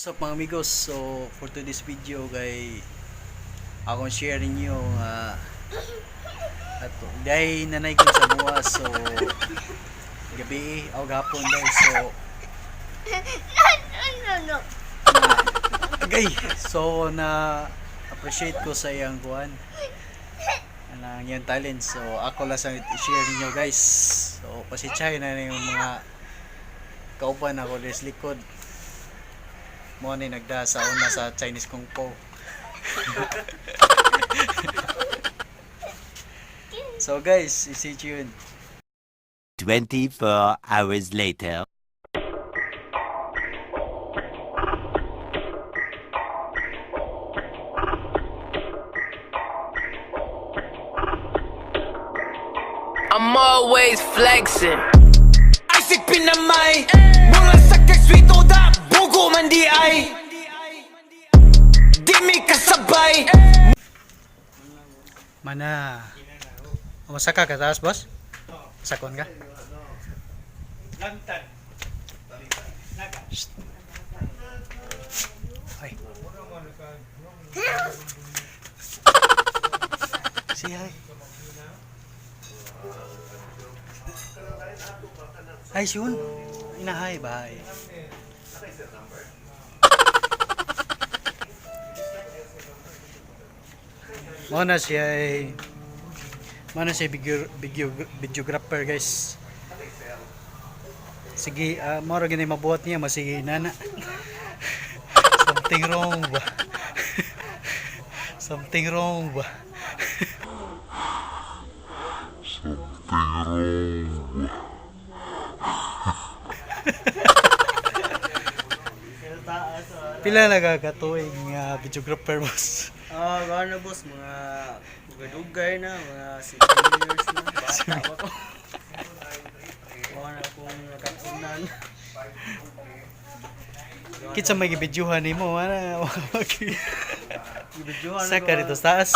What's up mga amigos? So for today's video kay akong share ninyo ato dahil nanay ko sa buwas, so gabi o gapon dahil, so No. agay, so na appreciate ko sa iyang kuan ang iyang talent, so ako lang sa i-share ninyo guys. So pasitsay na yung mga kaupan ako des likod mo ni nagda sa una sa Chinese Kung Po. So guys, stay tuned. 24 hours later. I'm always flexing. Isaac pinamay. Mga sakay sweet o da. Bugo man di ay. Di mi kasabay. Mana? Masaka ka taas, boss? Sakon ka? Lantan. Shh. Ay. Say hi. Hi, Shun. Inahay, bye. Mana siya videographer guys. Sige, mora gini mabuhat niya, masige nana. Something wrong ba? Something wrong ba? Pila nagakatuig nga videographer, boss? Gano'n boss, mga dugay na, mga 7 years na, bata pa ko. Mga akong nakatunan. Kitsa may gibidyuhan nimo, ana. Ibidyohan Saka dito sa taas.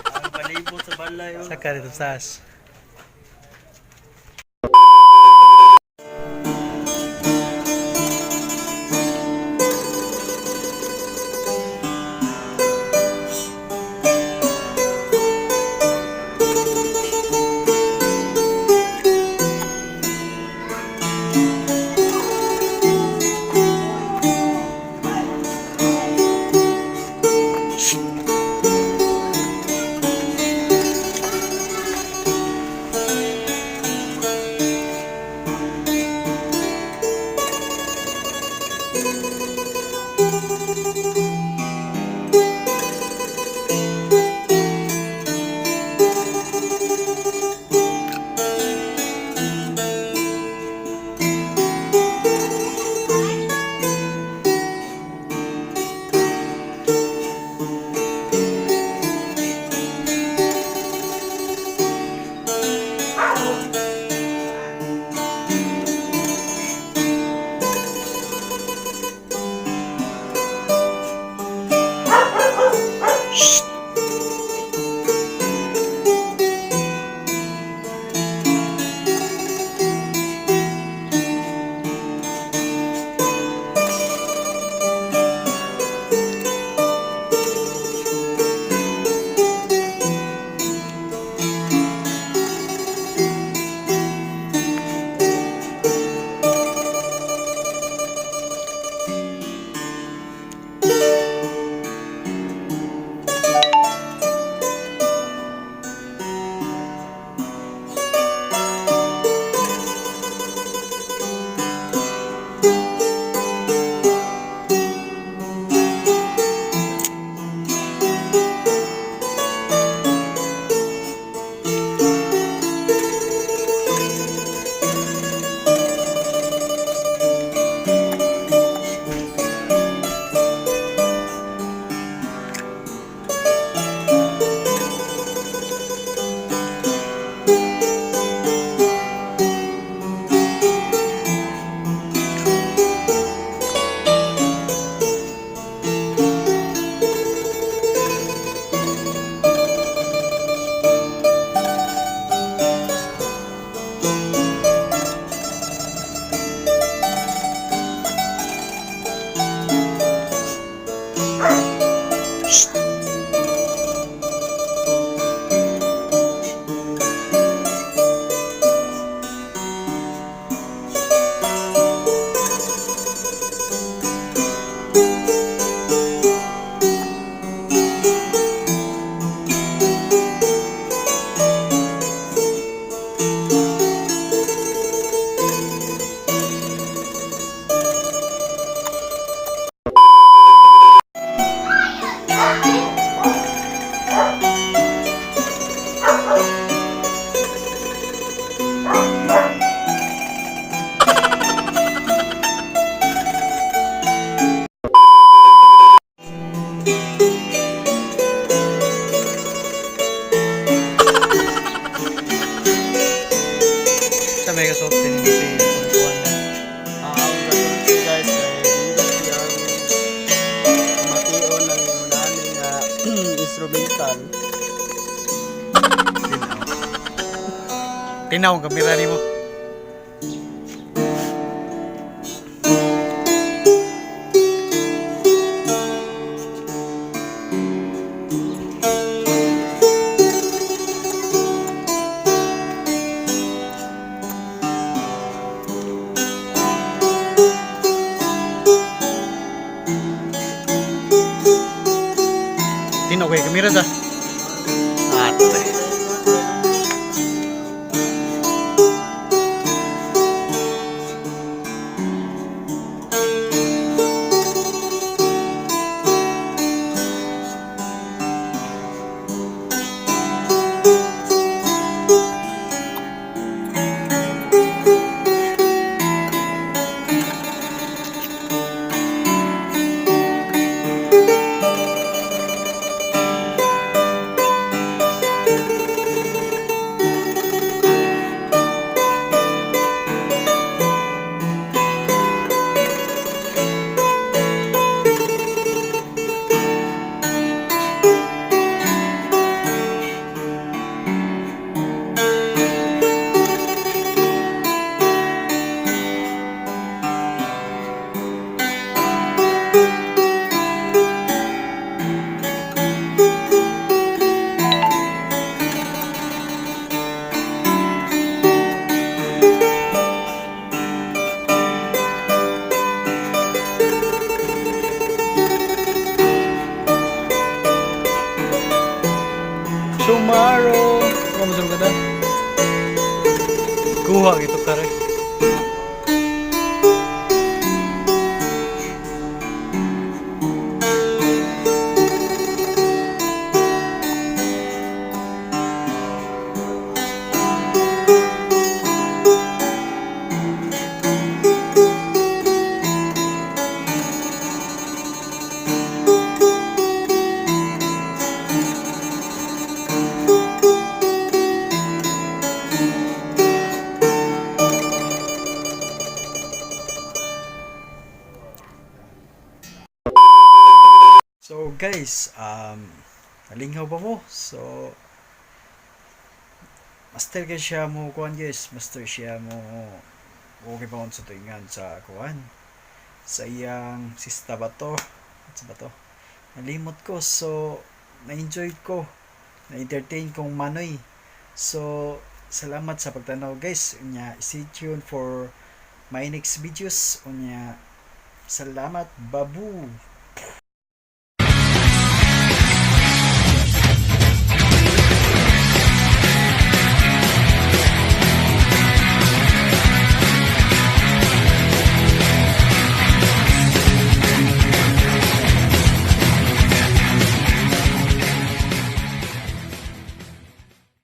ang palibot sa balay. Saka dito sa taas. Sa may kasoft din mo si Kumpuan na. Ang gagawin guys kay hindi ang mation ng namin nga instrumental. Tinaw ang kamera ni mo. Tinaw kay kamera ta. Ate. Tomorrow. Ano mo ka da? Kuha gitu kare. So guys, nalinghaw ba mo? So master kay siya mo kuan guys, master siya mo okay pa sa tuingan sa kuan. Sa iyang sista ba to? Sa ba to? Nalimot ko, so na-enjoy ko, na-entertain kong manoy. So salamat sa pagtanaw guys. Unya, stay tuned for my next videos. Unya, salamat babu.